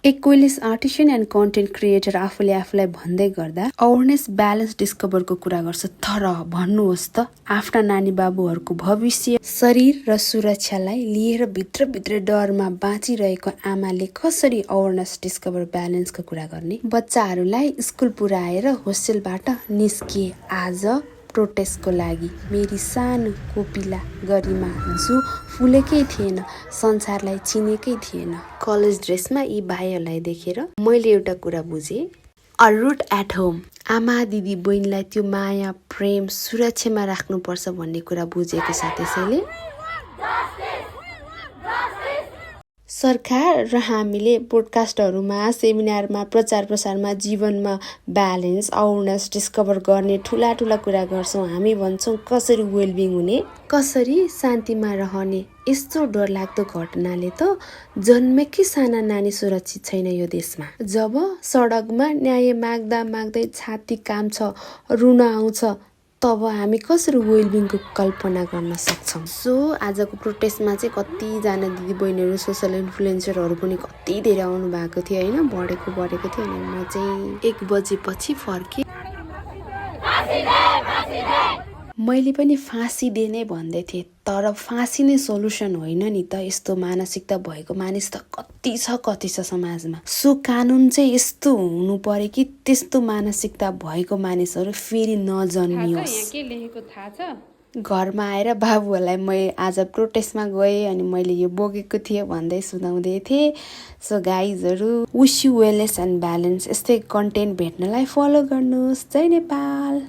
एक कोइलेस आर्टिस्टियन and content creator आफूले आफूलाई भन्दै गर्दा अवेरनेस ब्यालेन्स डिस्कभरको कुरा गर्छ। तर भन्नुहोस् त आफ्ना नानी बाबुहरूको भविष्य, शरीर र सुरक्षालाई लिएर भित्रभित्र डरमा बाँचिरहेको आमाले कसरी अवेरनेस डिस्कभर ब्यालेन्सको कुरा गर्ने? बच्चाहरूलाई स्कुल पुर्याएर होस्टेलबाट निस्किए आज प्रोटेस्टको लागि मेरी सानो कोपिला गरिमा जो फुलेकै थिएन, संसारलाई चिनेकै थिएन। कलेज ड्रेसमा यी भाइहरूलाई देखेर मैले एउटा कुरा बुझेँ, अ रुट एट होम। आमा दिदी बहिनीलाई त्यो माया प्रेम सुरक्षामा राख्नुपर्छ भन्ने कुरा बुझेको छ। त्यसैले सरकार र हामीले पोडकास्टहरूमा, सेमिनारमा, प्रचार प्रसारमा जीवनमा ब्यालेन्स, अवेरनेस डिस्कभर गर्ने ठुला ठुला कुरा गर्छौँ। हामी भन्छौँ कसरी वेलबिङ हुने, कसरी शान्तिमा रहने। यस्तो डरलाग्दो घटनाले त जन्मेकै साना नानी सुरक्षित छैन यो देशमा। जब सडकमा न्याय माग्दा माग्दै छाती काम्छ, रुन आउँछ, तब हामी कसरी वेलबिङको कल्पना गर्न सक्छौँ? सो आजको प्रोटेस्टमा चाहिँ कतिजना दिदी बहिनीहरू, सोसल इन्फ्लुएन्सरहरू पनि कति धेरै आउनु भएको थियो होइन, बढेको थियो। अनि म चाहिँ 1 बजेपछि फर्केँ। मैले पनि फाँसी दे नै भन्दै थिएँ, तर फाँसी नै सोलुसन होइन नि त। यस्तो मानसिकता भएको मानिस त कति छ समाजमा। सो कानुन चाहिँ यस्तो हुनु पर्यो कि त्यस्तो मानसिकता भएको मानिसहरू फेरि नजन्मियोस्। के लेखेको थाहा छ? घरमा आएर बाबुहरूलाई मैले आज प्रोटेस्टमा गएँ अनि मैले यो बोकेको थिएँ भन्दै सुनाउँदै थिएँ। सो गाइजहरू, wish you wellness and balance. यस्तै कन्टेन्ट भेट्नलाई फलो गर्नुहोस्। जय नेपाल।